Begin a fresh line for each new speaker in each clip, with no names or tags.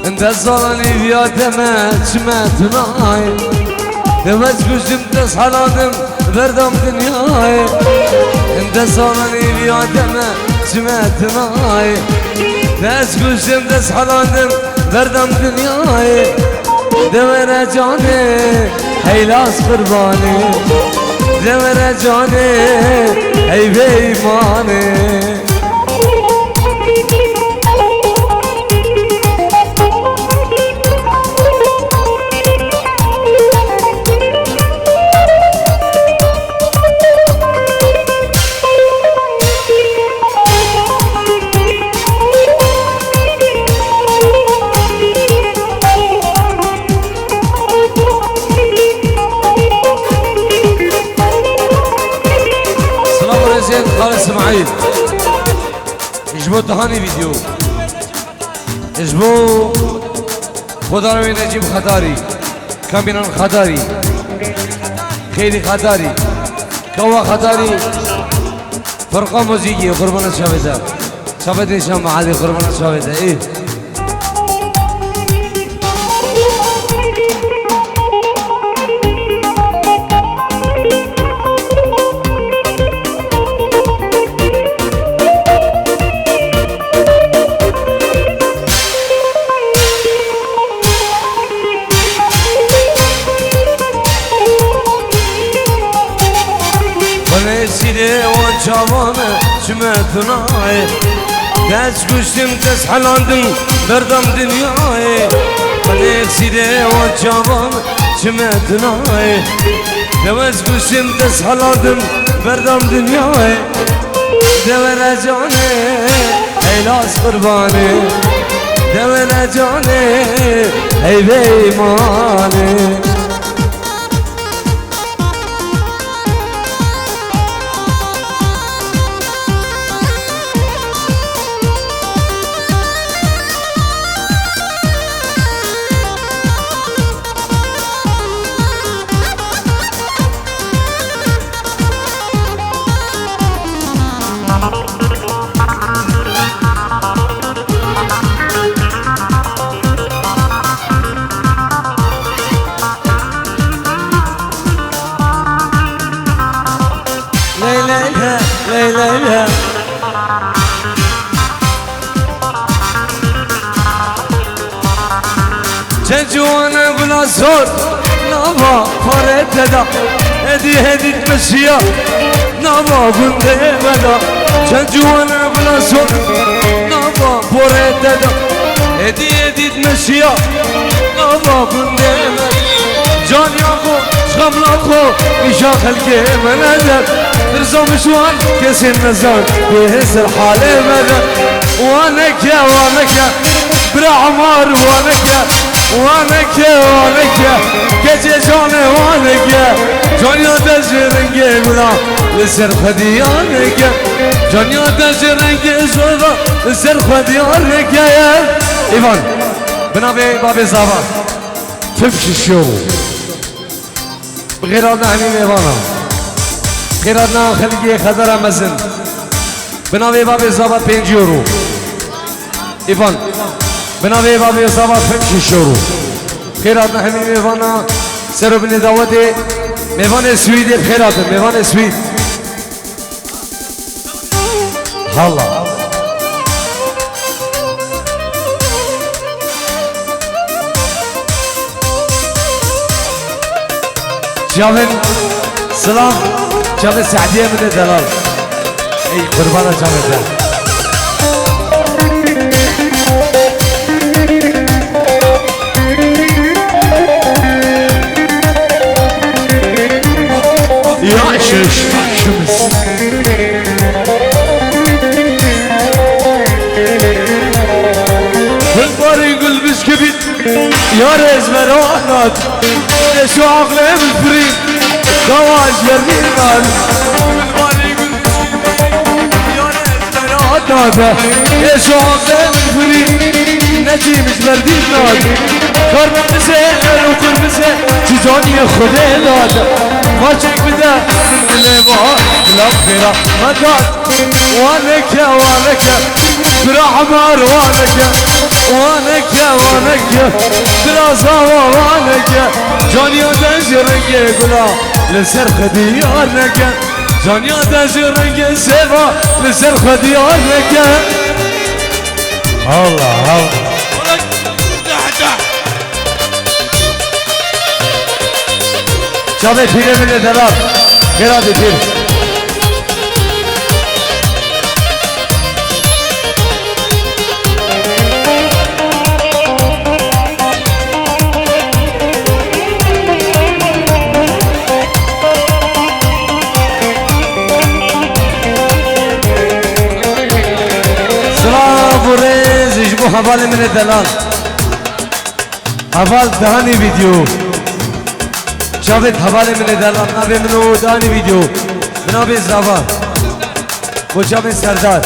انت صالني بيادمه شمتناي دمج كشم تسحلادم بردم دنياي انت صالني بيادمه شمتناي دمج كشم تسحلادم بردم دنياي دمر جاني هيلاس قرباني دمر جاني هي بيماني خالد اسماعيل يجبو دهاني فيديو يجبو خداروي نجيب خداري كاميران خداري خيري خداري كوا خداري فرقة موسيقية قربانة شابتها شابتها شام عادي قربانة شابتها ايه سيدي وجوانه شمتناي داس كشتم تسحلاندن بردم دنياي خليك سيدي وجوانه شمتناي داس كشتم تسحلاندن بردم دنياي دور جاني هيلاس قرباني دور جاني هي بيماني ليلى جنجوانا بلا صوت نابا فرد ددا هدي تمشيا نابا بنده بدا جنجوانا بلا صوت نابا فرد ددا هدي تمشيا نابا بنده بدا جان ياخو شغملاخو إشا خلقي من أدب ترزو مشوان كسي النزار بيهز الحالي مدى وانك برا عمار وانك كجي جاني وانك جانيا دجرنجي بلا لسر خديانك جانيا دجرنجي زوغا لسر خديانك يا إيفان بنابي بابي زابا تمشي الشو بغيرنا حميم إيفانا بغيرنا خلقي خضر مزن بنابي بابي زابا 5 يورو إيفان بنابي بابي زابا 5 يورو بغيرنا حميم إيفانا سرو بني داودي ميفان سويدي بخيراتم ميفان سويد هلا جابن سلام جابن سعدية من الدلال اي قربانة جابن يا شمس الباري يقول بسكبيت يا ريز مراحنات ليش عقلي بالفريق زواج يرمينال الباري يقول يا ريز مراحنات ليش عقلي بالفريق نجيب جبردين ناد خرب مسير وكل مسير جزاني خذي ناد فاشك بدا من ليبا لا بخيرة مكان وانك برا عمار وانك برا زاوا وانك جانيا دجرنك قلا لسر خديانك جانيا دجرنك سيفا لسر خديانك الله شابه پیره من دلال خیراتی پیر سلام و ریز اجبو حوال من دلال حوال دهانی ویدیو جاوید حواله من دلال نبی منو دانی ویدیو منابی زاوا و جاوید سردار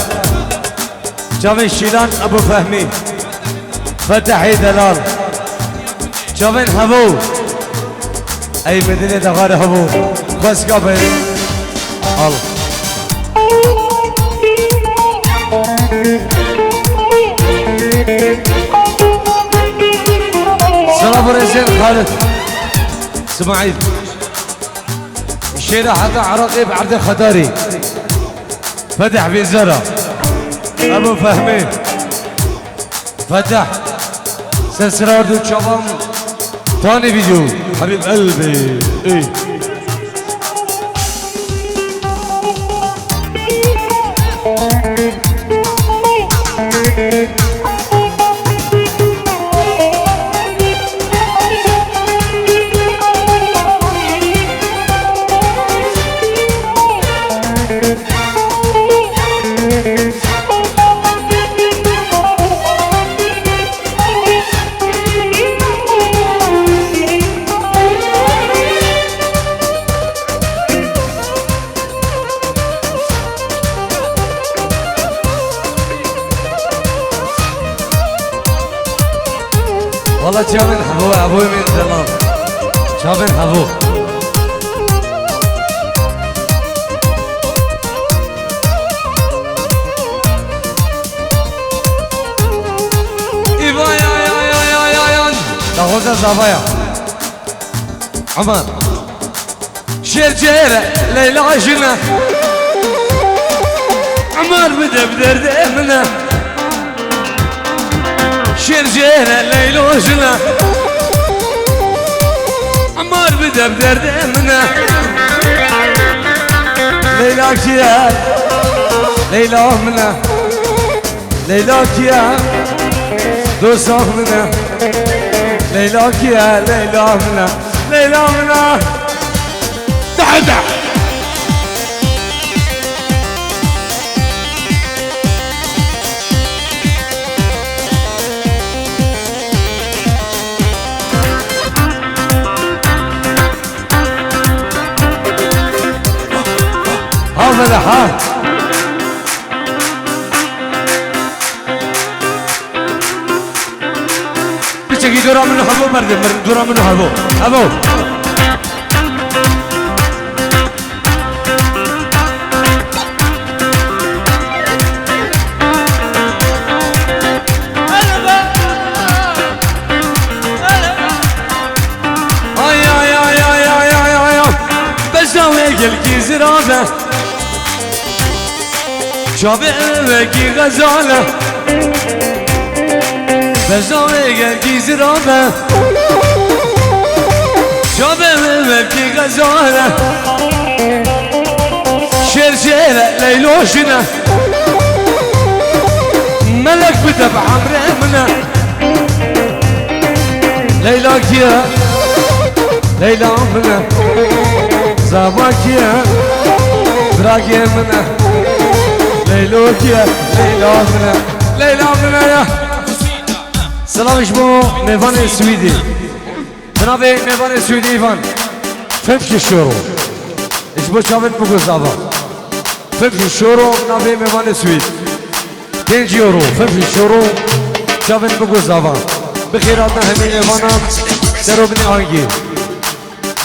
جاوید شیلان ابو فهمی فتحی دلال جاوید هبو ای مدینه دغار هبو بس کافی الله سلام رزين خالد اسماعيل الشيرة حتى عراقي بعرض خداري فتح في زرع ابو فهمي فتح سلسلة وردو شباب ثاني فيديو حبيب قلبي ايه والله جابن حبوه ابوي من دلال جابن حبوه ايبا يا تاخذ زبايا عمر شير جيره ليلى جنة عمر بدا بدرده منه شير جيره ليلى جنة عمر بدا بدرده منه ليلى كيا ليلى منه ليلى كيا دوسه منه ليلى كيا ليلى منه ليلى منه تعال هذا حال بيجي دورا منو حبو مرد دورا منو حبو ابو قلقي زرابه شابعك غزاله بزاوي قلقي زرابه شابعك غزاله شرشيره ليلوشنا ملك بدفع عمره منه ليلاك يا ليلى منه زاباك يا براك يا منه ليلوك يا ليلى منه ليلى منه يا سلام شبو ميفان السويدي بنابي ميفان السويدي ايفان فمشي الشورو شبو شابت بقو زابا فمشي الشورو بنابي ميفان السويد 5 يورو فمشي الشورو شابت بقو زابا بخيراتنا همين ايفانا سرو بني آنجي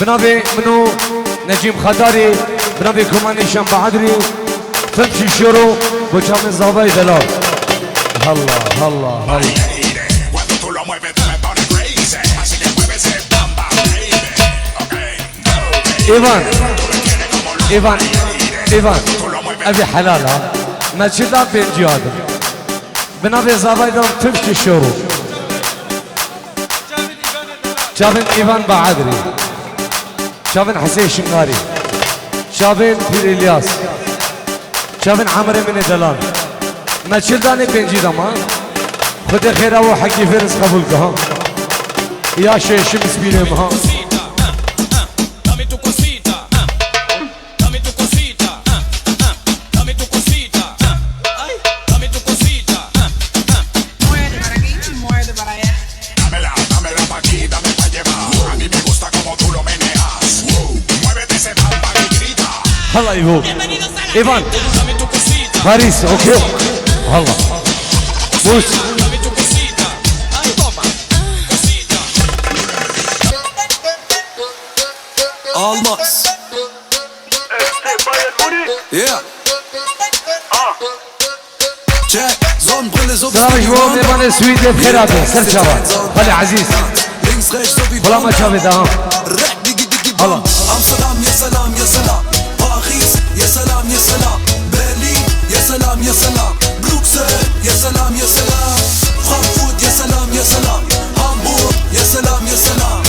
بنابي منو نجيب خداري بنبي كمان شام بعدري تمشي شروع وشام الزباي دلال هلا هلا هلا ايفان ايفان ايفان ابي حلال ها ما تشدها بين جهاده بنبي زباي دلال تمشي شروع شابن ايفان بعدري شابن حسين شنغاري شابن بير الياس شابن عمري من دلال ما تشداني بنجي دما خد خيره وحكي فرس قبولك ها يا شي شمس بينهم ها هلا ايفو ايفان باريس اوكي هلا بوس
Almaz. Yeah. Check. Sonnenbrille so
سلام جواب ايفان سويدي بخيراته سر شباب خلي عزيز
links rechts so wie
والله ما شافت ها
Rek digi digi bam. Amsterdam ya salam ya salam. Paris ya salam ya salam. Berlin ya salam ya salam. Bruxelles ya salam ya salam. Frankfurt ya salam ya salam. Hamburg ya salam ya salam.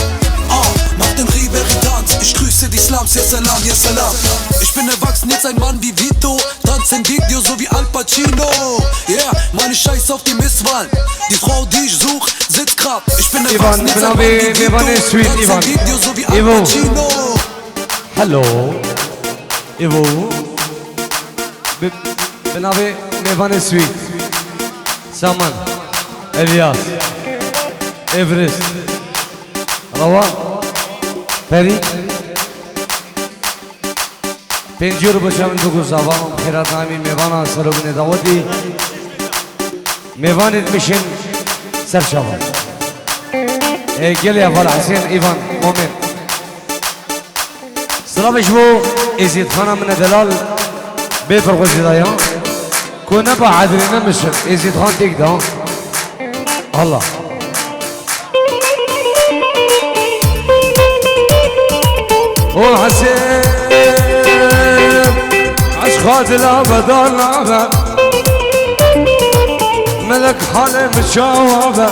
Mach den Ribéry-Tanz, ich grüße die Slums, ja salam, ja salam. Ich bin erwachsen, jetzt ein Mann wie Vito, tanz im Video so wie Al Pacino. Yeah, meine Scheiß auf die Misswahl, die Frau, die ich such, sitzt grad. Ich bin erwachsen, jetzt ein Mann wie Vito, tanz im Video so wie Al Pacino.
Hallo ايفو بنابي ميفان سويت سامان الياس ايفرست روا فريق پنجور بشامن بگو زبان خیرات نامی میوانا سروبین دعوتی میوانت میشن سر شبان گلی اول حسین ایوان مومن سلامش بو ازید خانه من دلال بفرق زدایا کنه با عدرینه مشن ازید خان تیک دا الله او حسين عشقات الابد الابد ملك حالي متشوفه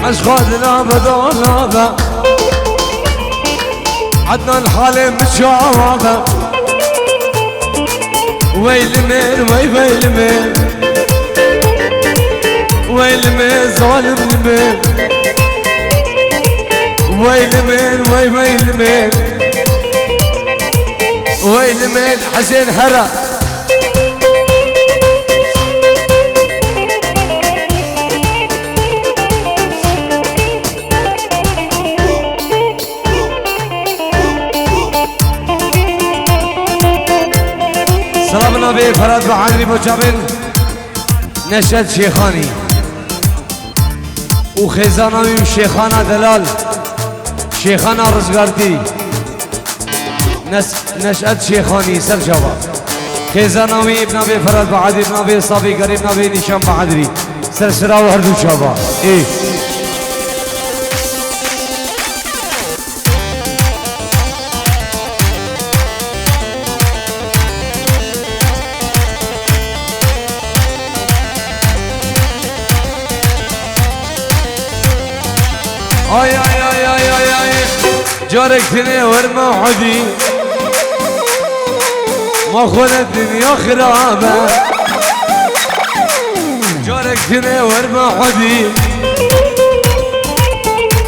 عشقات الابد الابد عدنا الحالي متشوفه ويل من ويل من ويل من ظالم من ويل من ويل من ويل من حسين هرا سلام نبي فراد بعدري مجابن نشد شيخاني وخزانوي شيخانا دلال شيخانا رزقارتي نشأت شيخاني سر جواب خزانوي ابن ابي فراد بعدري ابن ابي صبي قريب ابن ابي نشان بعدري سر سراو هردو شباب ايه آي آي آي آي آي آي جارك تني ورما حدي ما خون الدنيا خرابة جارك تني ورما حدي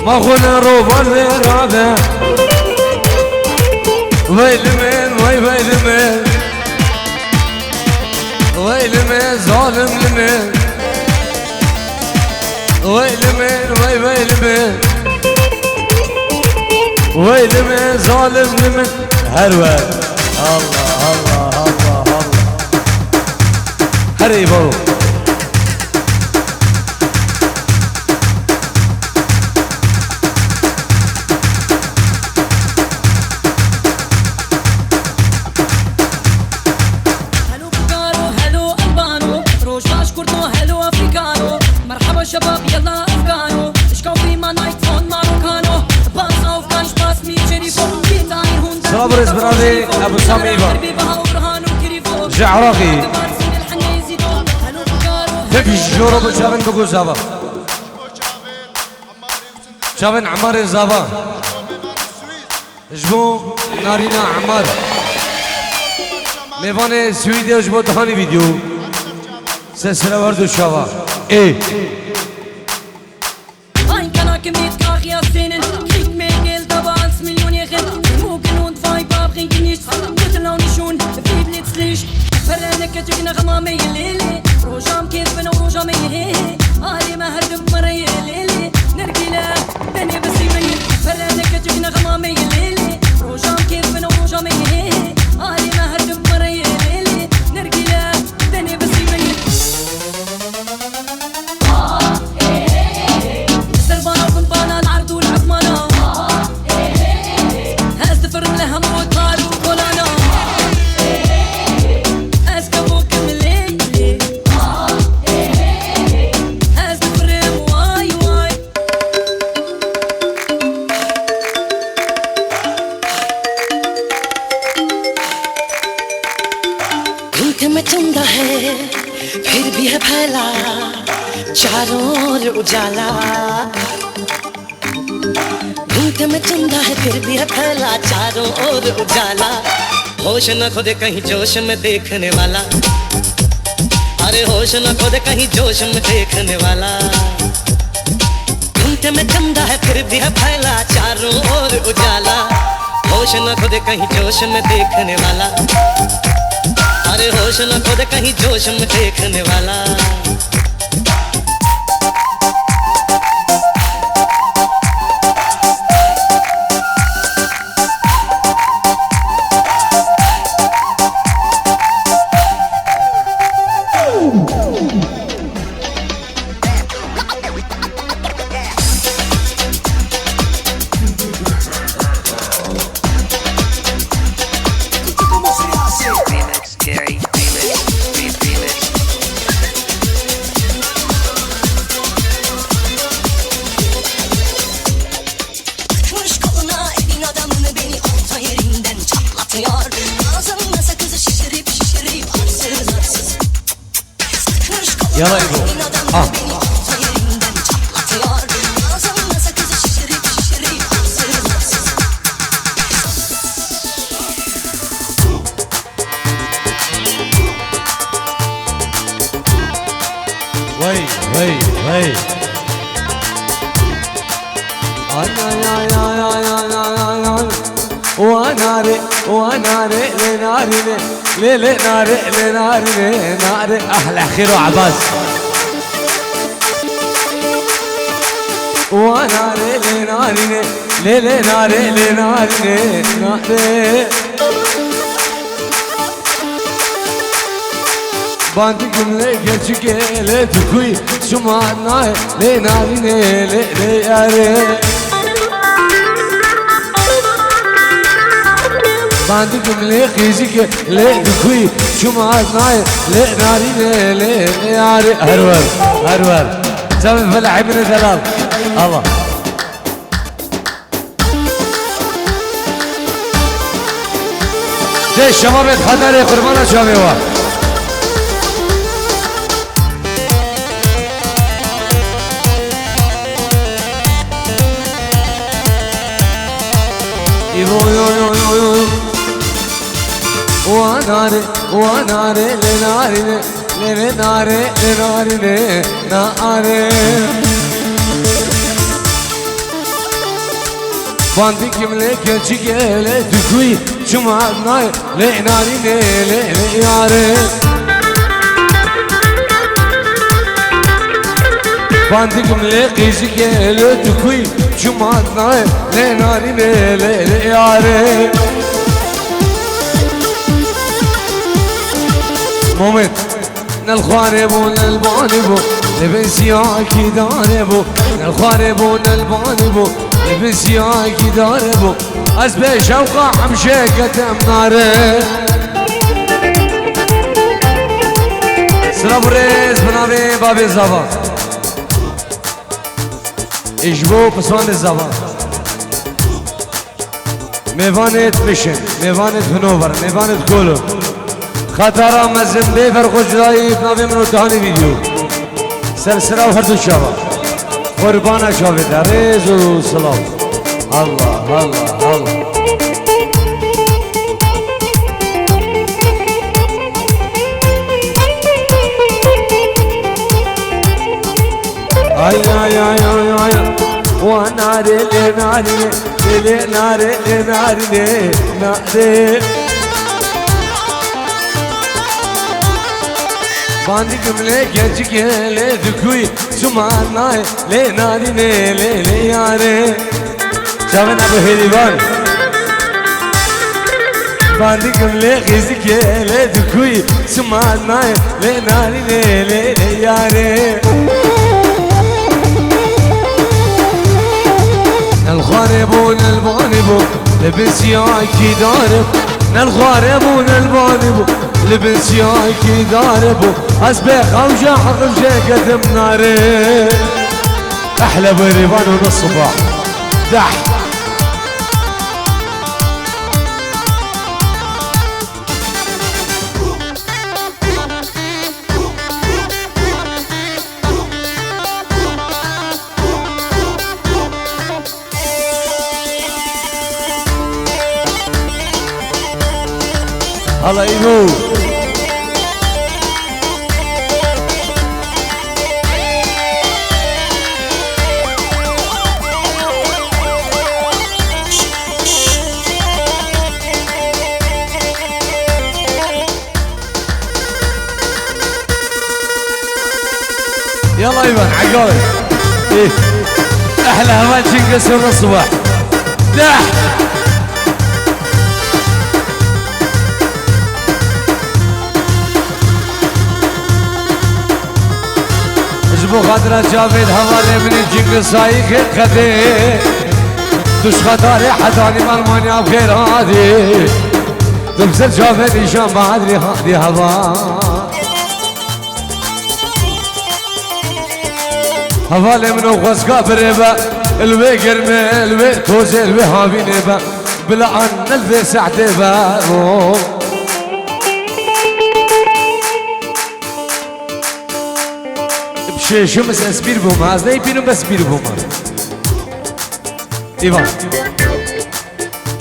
ما خون روبا الرابة ويل من ويل من ويل من ظالم لمن ويل من ويل من ويل من ظالم من هروان الله الله الله الله هريبو
Bab yalla Afgano Ich kauf immer Night von Maroccano Pass auf, kein Spaß mit Telefon Geht ein Hund
صبر اسبرالي ابو سامي ايفا جعراقي تكش جورو شافن بقول زابا شافن عمار زابا جبو نارينا عمار ميفاني سويدي جبو دهاني فيديو سلسلة وردو شافا ايه
Ein Kanal mit Kachia-Szenen Kriegt mehr Geld, aber als Millionärin Mugen und Weiber bringen nichts Gute Laune schon, wie Blitzlicht فرانك تجينا غمامي الليلي روجام كيف بنا وروجامي هيهي آلي ما هردب مري الليلي نرقيلا بني بسيمي فرانك تجينا غمامي الليلي روجام كيف بنا وروجامي هيهي آلي ما هردب مري الليلي نرقيلا بني بسيمي سربانا وكنبانا العرض والعظمانا هاز دفرن لها موت طارو وكولانا
में चंदा है फिर भी है फैला चारों ओर उजाला धूप में चंदा है फिर भी है फैला चारों ओर उजाला होश न खोदे कहीं जोश में देखने वाला अरे होश न खोदे कहीं जोश में देखने वाला धूप में चंदा है फिर भी है फैला चारों ओर उजाला होश न खोदे कहीं जोश में देखने वाला अरे होश न खोदे कहीं जोश में देखने वाला
يلا ايبو وي وناري لناري احلى خير وعباس وناري لناري باندكم لك جيلة تكوي سمعنا لناري باندكم لقيزك لتكوي سمعنا لناري هرور سبب فلح ابن ثلاث الله ده الشباب يتحضر يا قربانة شباب وناري لناري باندي كملك جيلة تكوي جمعنا لناري باندي كملك جيلة تكوي جمعنا لناري مومنت نالخواربو نالبانبو لبسياكي داربو نالخواربو نالبانبو لبسياكي داربو أزبي شوقة حمشيكة مناره سلام ريز بنابي بابي زبا اجبو بسوان الزبان میوانت بشن میوانت هنوور میوانت کولو خطارا مزن بیفر خوشدایی بناوی منو تهانی ویدیو سلسله و هر دو شبا قربانا شاوی در ریز و سلام الله الله الله ay ay ay ay ay wa nare le nare le nare le nare le nare bandi gümle genç gele düküy sumana le nare le yare çavena bu helivan bandi gümle gezi gele düküy sumana le nare le yare الخاربون البانبو لبس ياكي دارب الخاربون البانبو لبس ياكي داربو أسبخ خوجة حقوجة قدم ناري أحلى بريبان ونصباح دح الله ينور يلا ايمن عقول ايه احلى هواء تنقص من الصباح دح جبو خاطرة جافيد حوالي من الجنق سايق خدي دوش خطاري حتاني مالمانيا بخير هادي دمسر جافيد ايشان بعدري هادي هوا حوالي منو خوزقا بريبا الوي قرمي الوي توزي الوي هابي نيبا بلا عن الوي سعدي بارو شمس اسبير بوماز لا يبينو بس بير بوماز ايوان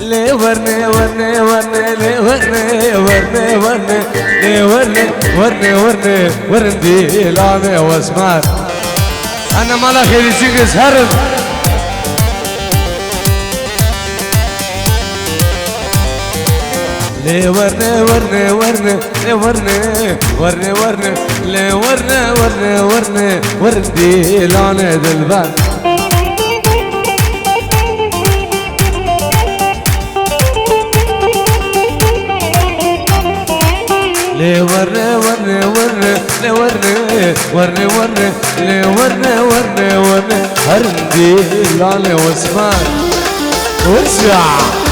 لي ورني ورني ورني لي ورني ورني ورني لي ورني ورني ورني ورندي لامي واسمار انا مالا خيري سيكس هرب لي ورني ورني ورني لي ورني ورني ورني لي ورني ورني ورني وردي لوني دلبان لي ورني ورني ورني لي ورني ورني ورني لي ورني ورني ورني هردي لوني واسمان وسع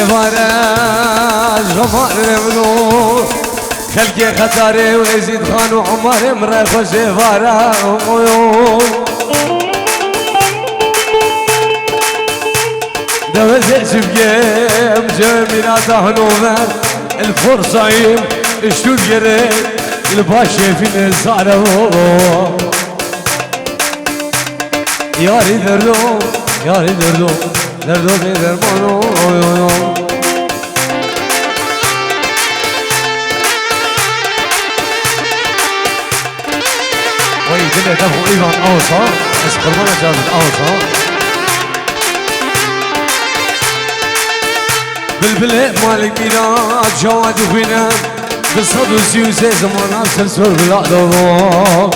فراج غمار منو خلقي خطاري ويزيد خان وعمر مرة خوشي فراج دوزي شبقيم جميلة هنوفر الفرصايم اشتو القريب الباشي في نزارة ياري دردو ياري دردو دردو في درمانو وي دنيا دفو ايفان اوصا بس قربانا جابت اوصا بالبلق مالك ميلاد جواد وفينا بالصد وسيوسي زمان سلسل بالأقدام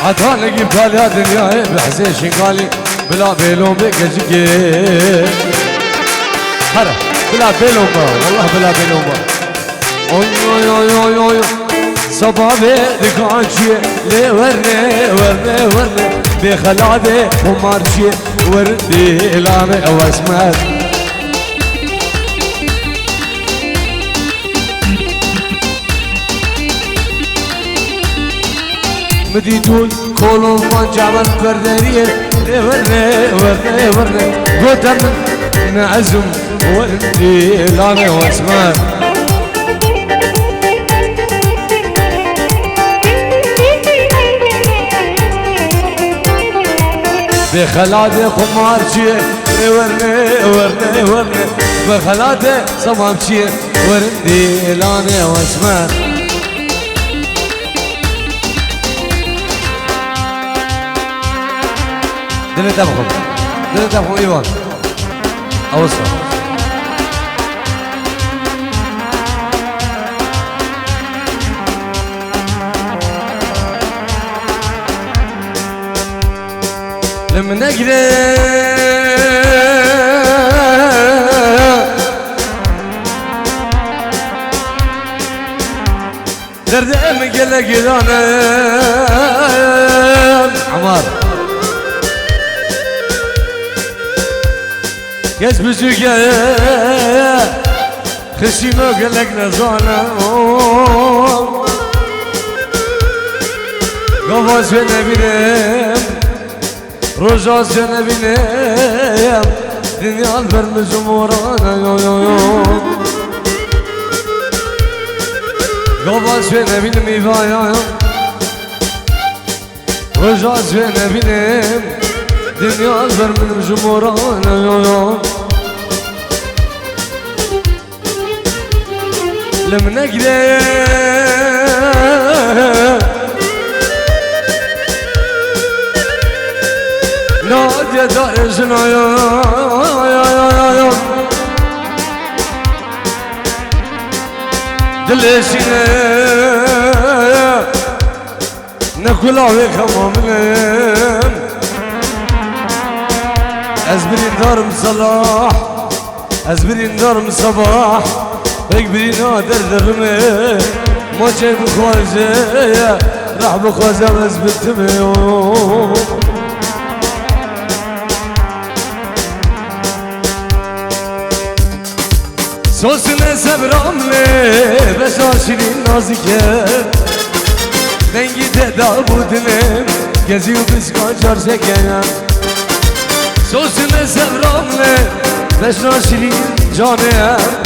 عطاني جبت لها دنياي بحسين شنقالي بلا بيلوم بكجكي هرا بلا بلومة والله بلا بلومة اوي اوي اوي اوي اوي صبابي دقانشي لي ورني ورني ورني بخلادي ومارشي وردي لامي واسمر مديتون كولون ما جعبت بردريه ورني ورني ورني قدم نعزم وردي لامي واسمر بخلادي قمارشي ورني ورني ورني بخلادي صمامشي وردي لامي واسمر دلت أبخم إيوان أوصل لما نقرأ درد مقلق أنا عمار Geç büzüge Kışımı gelek ne zana Gavaz ve ne bilem Rojaz ve ne bilem Dünyal vermizim orana Gavaz ve ne bilem İvaya Rojaz ve ne bilem Dünyal vermizim orana لم نقدر نادي دار زنايا دلسينا نقول عليك مؤمن أزبرين دار صلاح أزبرين دار صباح اكبري نادر درمي ما جاي بخوازي راح بخوازي بس بالتمي صوصنا سبراملي بس عاشرين نازكه دنگی تدا بودنم گزی و بسکان چارسه کنم صوصنا سبراملي بس عاشرين جانم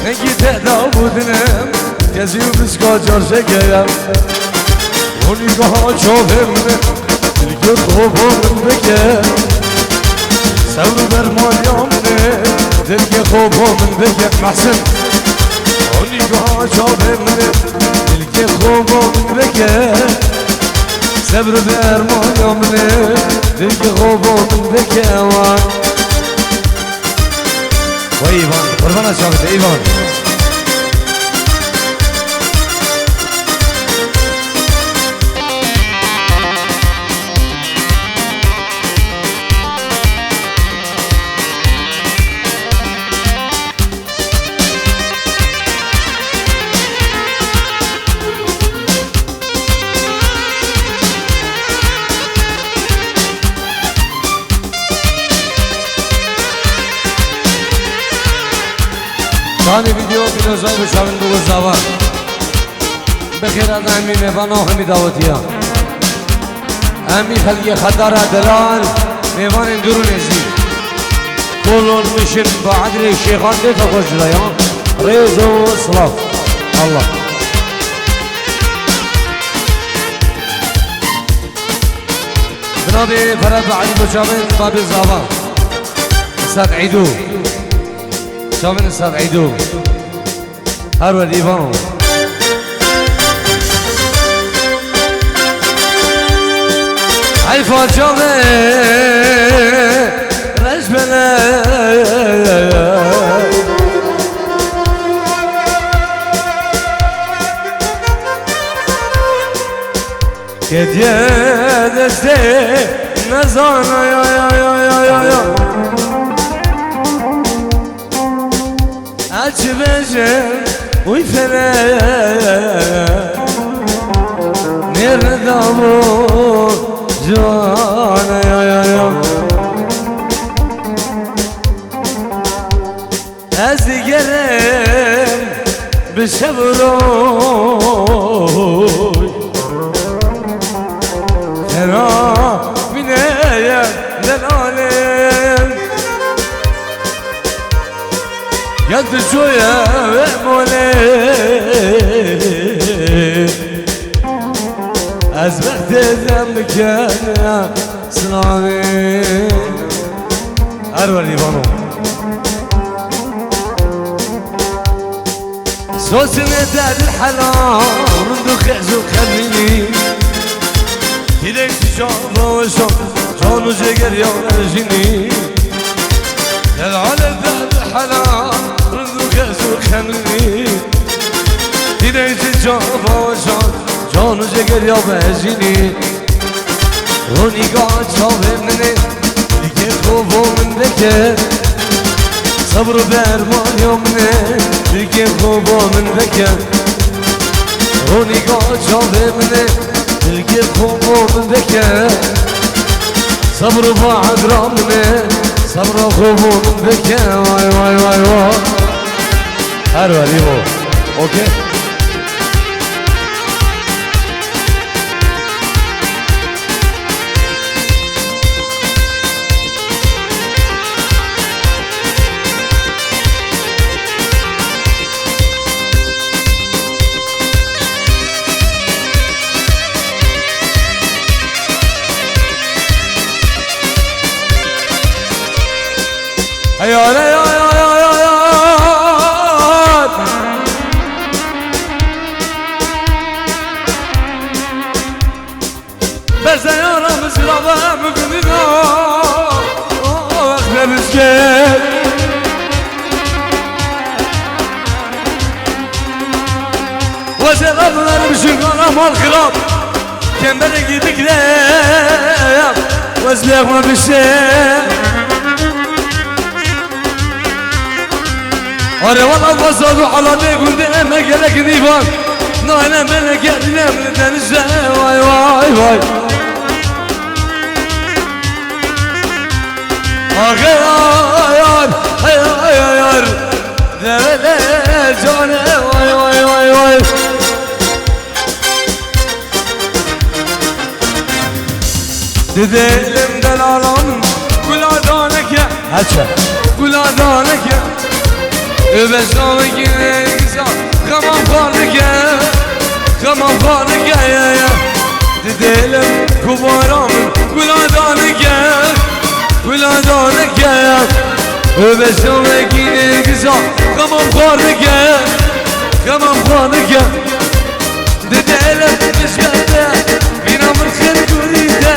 Engi teda budnem Gezi u biska çarşı geyem Oni gaha çavemne Dilge khobam beke Sevru bermanyamne Dilge khobam beke Mahsen Oni gaha çavemne Dilge khobam beke Sevru bermanyamne Dilge khobam beke Vay İvan, kurbana çabuk İvan ثاني فيديو بنوزاي بشامل بوزاوا بخير امي ميوانو همي دعوتيا امي خلقي خدارة دلال ميوان اندورو نزي كلون مشن بعدل الشيخان دي تخوش ليان ريزو صلاف الله بنابي فرد بعدي بشامل بابي زاوا استاذ عيدو شامل استاذ عيدو هارود ايفانو عيفا جامل رجبنا كديا دستي نزانا يا بجن ويفرق نردامو جوانا يا أزقرم بشبروي ترى من أيام للعالم قد شوية ومولي أزبخت ذنبك يا سلامي أروى ليبانو سوسنا دار الحلال منذ خعزو خليني تلك تشوف وشوف شون وجقر يوم الجني العالم دار الحلال منذ خعزو خليني تلك تشوف وشوف شون وجقر يوم الجني هوني قاعد شوف مني لكي خوفو من ذكر صبر برمان يومنا لكي خوبو من ذكر هوني قاعد شافي مني لكي خوبو من ذكر صبر بعد رامنا صبر خوبو من ذكر واي واي واي واي هارو هاريبو اوكي عيال بس يا رمز رضا مبنينا واخنا مسكين وزغرنا نمشي غرام والخراب كان بلقي بكلام وزلغنا بالشام أنا والله فصل وحلاتي قلت أما قالك ديفان نانا ملك يدنا من الدنسة واي واي واي أغيار أغيار ذا جانا واي واي واي واي دلم دلالان كل عدانك يا هاتشا كل عدانك يا بسامك انسان خمام خانك خمام خانك يا دلم كبارام كل عدانك كل عدانك يا بسامك انسان خمام خانك خمام خانك دلم نسبته بينا من خلق وريده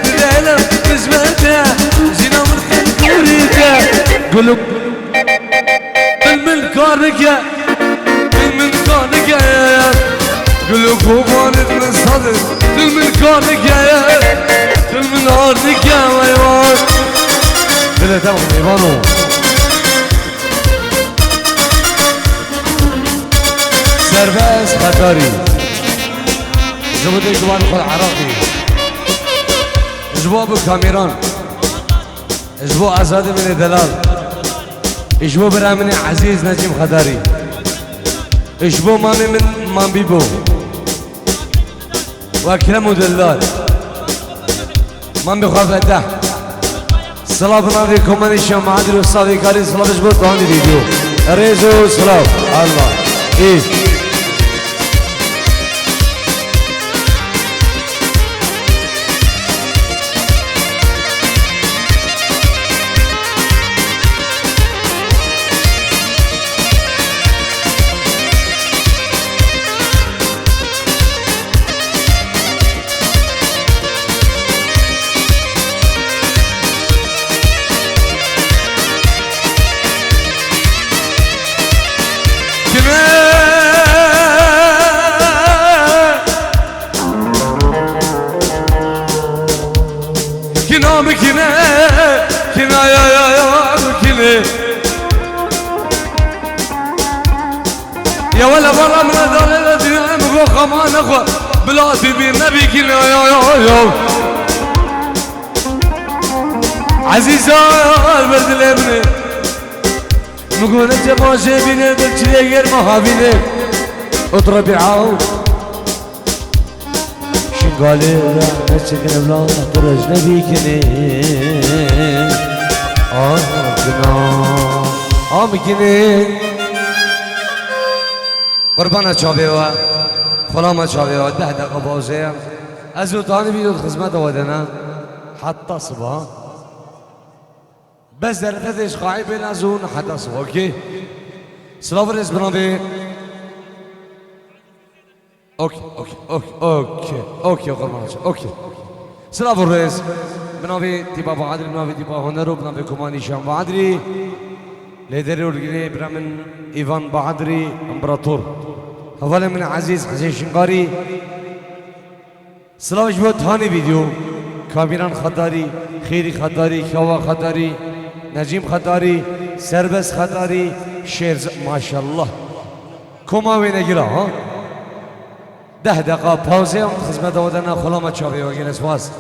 دلم نسبته زينا من خلق وريده قلوب من كارك من كارك قلوب وبانت من صدر من كارك من عارك واي واي بلا تمام ايوانو سرباز خطاري زبدي جوان خل عراقي جواب كاميران جواب ازاد من دلال اشبو برامني عزيز نجم خداري اشبو مامي من مامبيبو واكرم دلال مامبي خافتح صلاة بنادي كوماني شام عادل والصادي كاري صلاة بجبر طواني فيديو ريزو صلاة الله ايه يا ولا والله من هذول مقو خمان اخو بلا تبي نبي كنا يا عزيزة البرد الابن مقول انت ما جايبيني بالجلي غير ما هابيني اضربي عاود شنقالي لا نسكن بلا ترج نبي كني ربنا مكني قربانا چاویوا خلاما چاویوا 10 دقیقه بازه از اوتانی بیدو خدمت ودنا حتى صبح بس درتش قاعد بين ازون حتى صبح اوكي سلام رز بنابي اوكي اوكي اوكي اوكي اوكي قربانا اوكي سلام رز بنابي تبا بعدري بنابي تبا هنرو بنابي كماني شام بعدري ليدري ورقني برامن ايفان بعدري امبراطور اولا من عزيز حسين شنقاري سلامش بود ثاني فيديو كاميران خطاري خيري خطاري كوا خطاري نجيم خطاري سربس خطاري شيرز ما شاء الله كما وين جرا ها 10 دقيقة باوزه خدمت ودنا خلاما چاوي وگرس واس